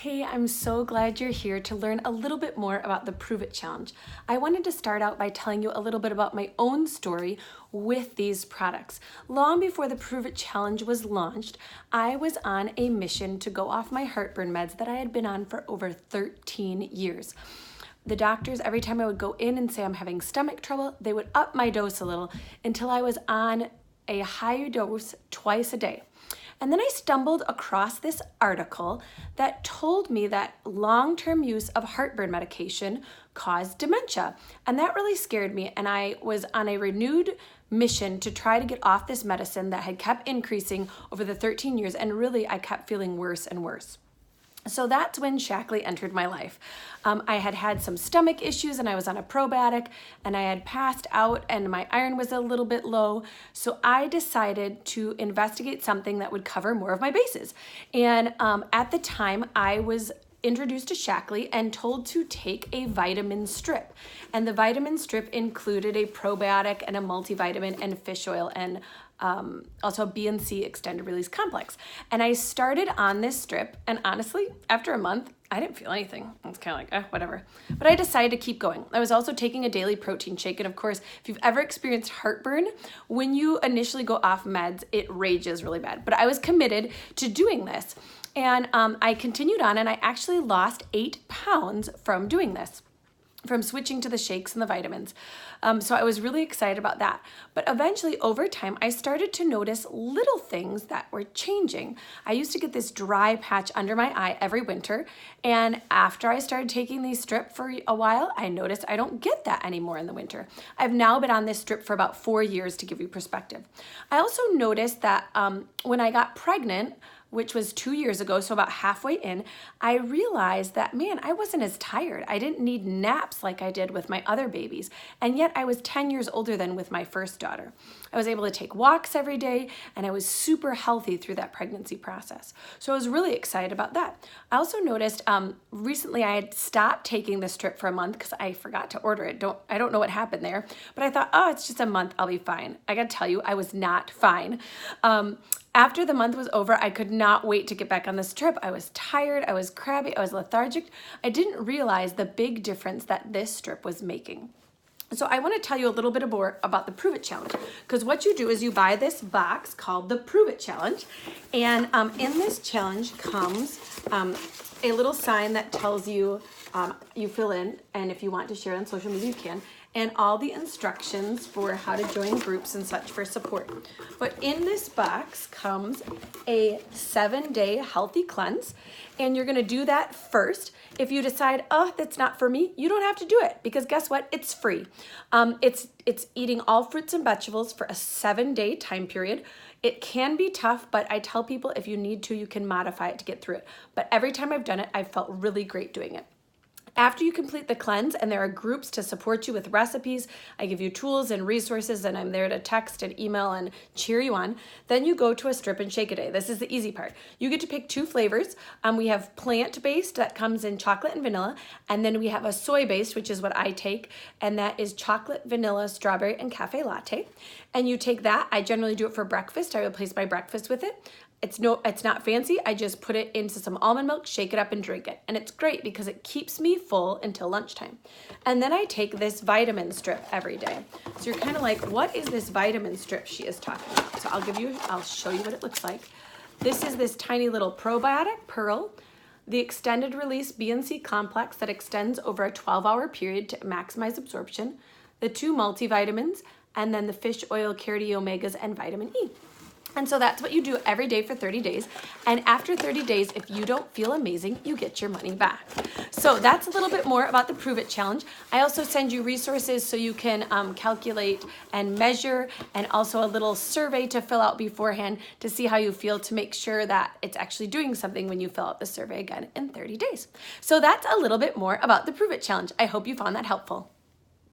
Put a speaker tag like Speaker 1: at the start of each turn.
Speaker 1: Hey, I'm so glad you're here to learn a little bit more about the Prove It Challenge. I wanted to start out by telling you a little bit about my own story with these products. Long before the Prove It Challenge was launched, I was on a mission to go off my heartburn meds that I had been on for over 13 years. The doctors, every time I would go in and say I'm having stomach trouble, they would up my dose a little until I was on a high dose twice a day. And then I stumbled across this article that told me that long-term use of heartburn medication caused dementia. And that really scared me. And I was on a renewed mission to try to get off this medicine that had kept increasing over the 13 years. And really, I kept feeling worse and worse. So that's when Shaklee entered my life. I had had some stomach issues and I was on a probiotic and I had passed out and my iron was a little bit low. So I decided to investigate something that would cover more of my bases. And at the time I was introduced to Shaklee and told to take a vitamin strip. And the vitamin strip included a probiotic and a multivitamin and fish oil and also B&C extended release complex. And I started on this strip, and honestly, after a month, I didn't feel anything. It's kind of like, whatever. But I decided to keep going. I was also taking a daily protein shake. And of course, if you've ever experienced heartburn, when you initially go off meds, it rages really bad. But I was committed to doing this. And I continued on, and I actually lost 8 pounds from doing this, from switching to the shakes and the vitamins. So I was really excited about that. But eventually over time, I started to notice little things that were changing. I used to get this dry patch under my eye every winter. And after I started taking these strip for a while, I noticed I don't get that anymore in the winter. I've now been on this strip for about 4 years to give you perspective. I also noticed that when I got pregnant, which was 2 years ago, so about halfway in, I realized that, man, I wasn't as tired. I didn't need naps like I did with my other babies. And yet I was 10 years older than with my first daughter. I was able to take walks every day, and I was super healthy through that pregnancy process. So I was really excited about that. I also noticed recently I had stopped taking the strip for a month because I forgot to order it. I don't know what happened there, but I thought, oh, it's just a month, I'll be fine. I gotta tell you, I was not fine. After the month was over, I could not wait to get back on the strip. I was tired, I was crabby, I was lethargic. I didn't realize the big difference that this strip was making. So I want to tell you a little bit more about the Prove It Challenge, because what you do is you buy this box called the Prove It Challenge, and in this challenge comes a little sign that tells you, you fill in, and if you want to share it on social media, you can, and all the instructions for how to join groups and such for support. But in this box comes a 7-day healthy cleanse, and you're gonna do that first. If you decide, oh, that's not for me, you don't have to do it, because guess what? It's free. It's eating all fruits and vegetables for a 7-day time period. It can be tough, but I tell people if you need to, you can modify it to get through it. But every time I've done it, I've felt really great doing it. After you complete the cleanse, and there are groups to support you with recipes, I give you tools and resources, and I'm there to text and email and cheer you on, then you go to a strip and shake a day. This is the easy part. You get to pick 2 flavors. We have plant-based that comes in chocolate and vanilla, and then we have a soy-based, which is what I take, and that is chocolate, vanilla, strawberry, and cafe latte. And you take that. I generally do it for breakfast. I replace my breakfast with it. It's not fancy. I just put it into some almond milk, shake it up, and drink it. And it's great because it keeps me full until lunchtime. And then I take this vitamin strip every day. So you're kind of like, what is this vitamin strip she is talking about? So I'll show you what it looks like. This is this tiny little probiotic, Pearl, the extended release B&C complex that extends over a 12-hour period to maximize absorption, the 2 multivitamins, and then the fish oil, Carity Omegas, and vitamin E. And so that's what you do every day for 30 days. And after 30 days, if you don't feel amazing, you get your money back. So that's a little bit more about the Prove It Challenge. I also send you resources so you can calculate and measure, and also a little survey to fill out beforehand to see how you feel, to make sure that it's actually doing something when you fill out the survey again in 30 days. So that's a little bit more about the Prove It Challenge. I hope you found that helpful.